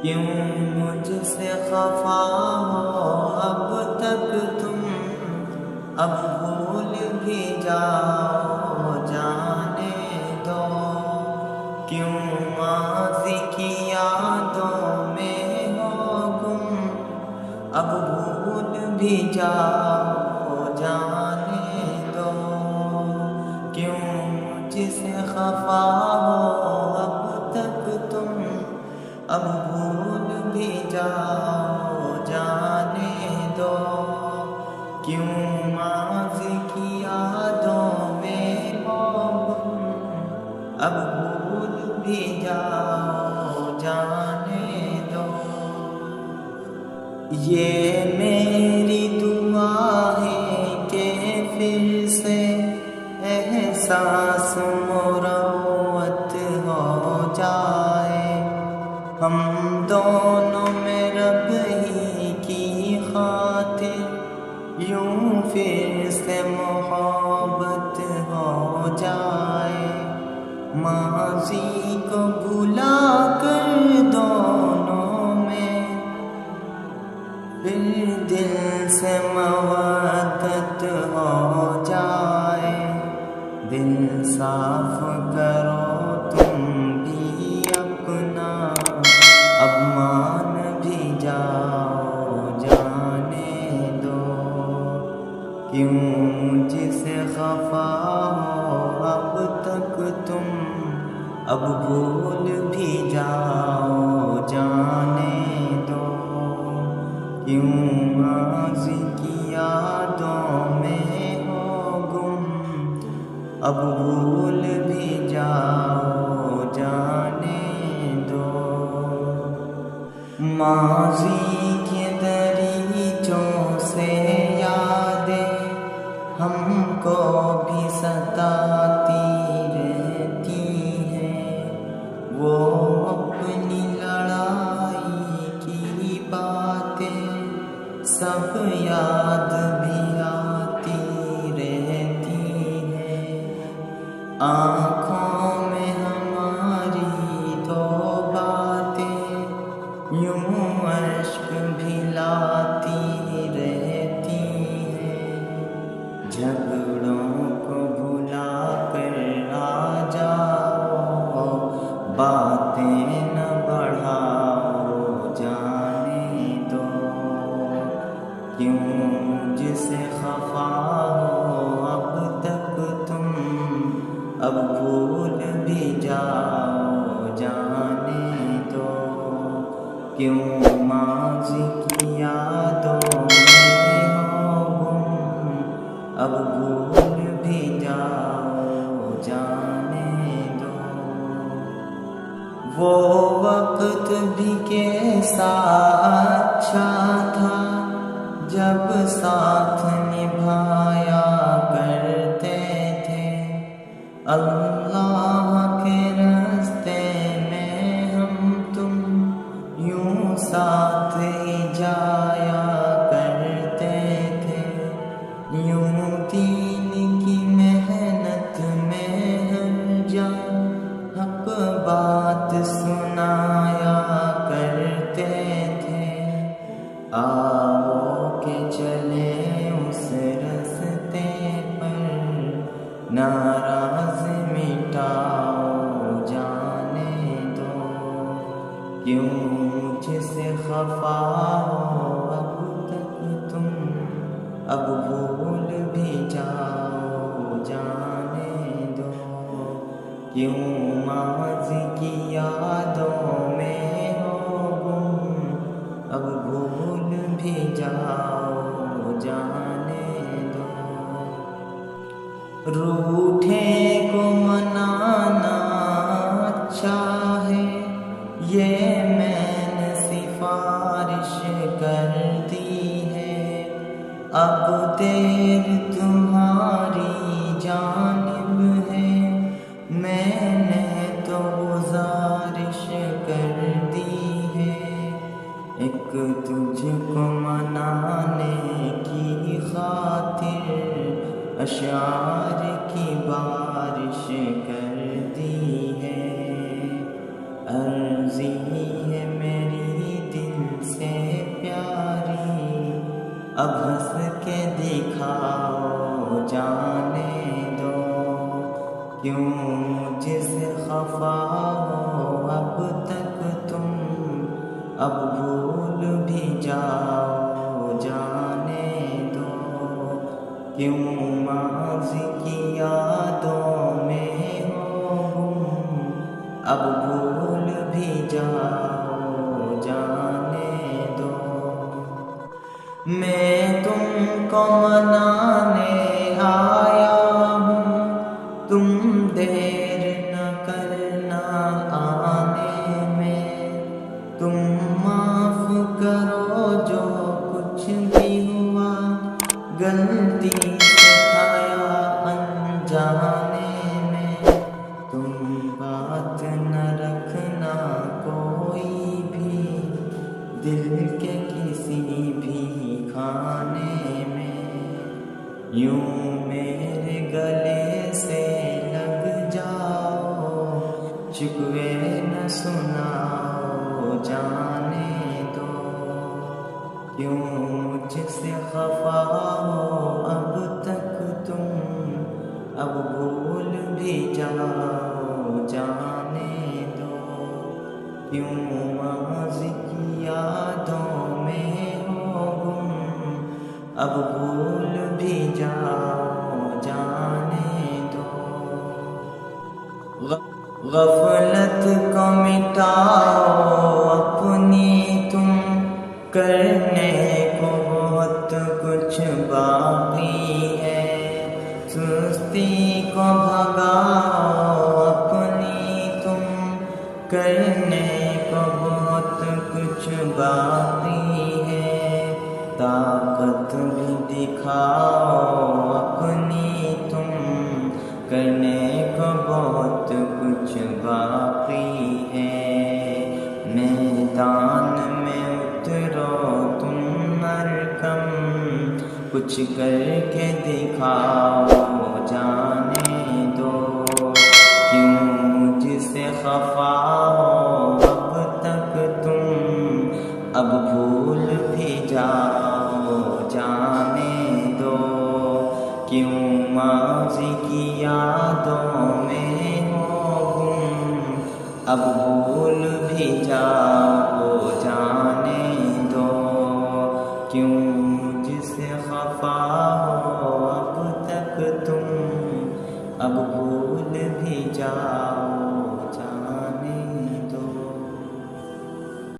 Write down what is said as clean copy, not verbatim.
क्यों मुझसे खफा हो अब तक तुम, अब भूल भी जाओ जाने दो। क्यों माज़ी की यादों में हो गुम, अब भूल भी जाओ जाने दो। क्यों मुझसे खफा हो अब तक तुम, अब भूल भी जाओ जाने दो। क्यों माज़ी की यादों में हो गुम, अब भूल भी जाओ जाने दो। ये मेरी दुआ है कि फिर से एहसास मुरव्वत हो जाए। हम दोनों में रब ही की खातिर यूं फिर से मोहब्बत हो जाए। माज़ी को भुला कर दोनों में फिर दिल से मवद्दत हो जाए। दिल साफ करो तुम भी अपना, अब मान भी जाओ जाने दो। क्यों मुझसे खफा हो अब तक तुम, अब भूल भी जाओ जाने दो। क्यों माज़ी की यादों में हो गुम, अब भूल भी जाओ जाने दो। माज़ी के दरीचों से यादें हमको भी सताती रहती हैं। वो अपनी लड़ाई की बातें सब याद भी आती रहती हैं। आँखों में हमारी तो बातें यूं अश्क भी लाती रहती हैं। झगड़ों को भुला कर आ जाओ, बातें न बढ़ाओ जाने दो। क्यों मुझसे खफा हो अब तक तुम, अब भूल भी जाओ जाने दो। क्यों माज़ी की यादों में हो गुम, अब भूल भी जाओ जाने दो। वो वक्त भी कैसा अच्छा था जब साथ निभाया करते थे। अल्लाह के रास्ते में हम तुम यूं साथ ही जाया करते थे। यूं दीन की मेहनत में हर जान हक बात सुनाया करते थे। आओ के चले उस रास्ते पर, नाराज मिटाओ जाने दो। क्यों मुझसे खफा हो अब तक तुम, अब भूल भी जाओ जाने दो। क्यों माज़ी की यादों में हो गुम, अब भूल भी जाओ जाने दो। रूठे को मनाना अच्छा है, ये मैंने सिफारिश कर दी है। अब देर तुम्हारी जानिब है, मैंने तो गुज़ारिश कर दी है। एक तुझको मनाने की खातिर अशार की बारिश कर दी है। अर्ज़ी है मेरी अब हंस के दिखाओ जाने दो, क्यों मुझसे खफा हो अब तक तुम, अब भूल भी जाओ जाने दो, क्यों माज़ी की यादों में हो गुम, अब भूल भी जाओ जाने दो। मैं तुमको मनाने आया हूँ, तुम देर न करना आने में, तुम माफ करो जो कुछ भी हुआ, गलती से था या अनजाने में, तुम बात न रखना कोई भी दिल के किसी भी खाने में, यूं मेरे गले से लग जाओ, शिकवे न सुनाओ जाने दो, क्यों मुझसे खफा हो अब तक तुम, अब भूल भी जाओ जाने दो, क्यों माज़ी की यादों में हो गुम, अब भूल भी जाओ जाने दो। गफलत को मिटाओ अपनी तुम, करने को बहुत कुछ बाकी है, सुस्ती को भगाओ अपनी तुम, करने को बहुत कुछ बाकी है, ताकत भी दिखाओ अपनी तुम, करने को बहुत कुछ बाकी है, मैदान में उतरो तुम नरकम, कुछ करके दिखाओ जाने दो, क्यों मुझसे खफा हो अब तक तुम, अब भूल भी जाओ जाने दो, क्यों माज़ी की यादों में हो गुम, अब भूल भी जाओ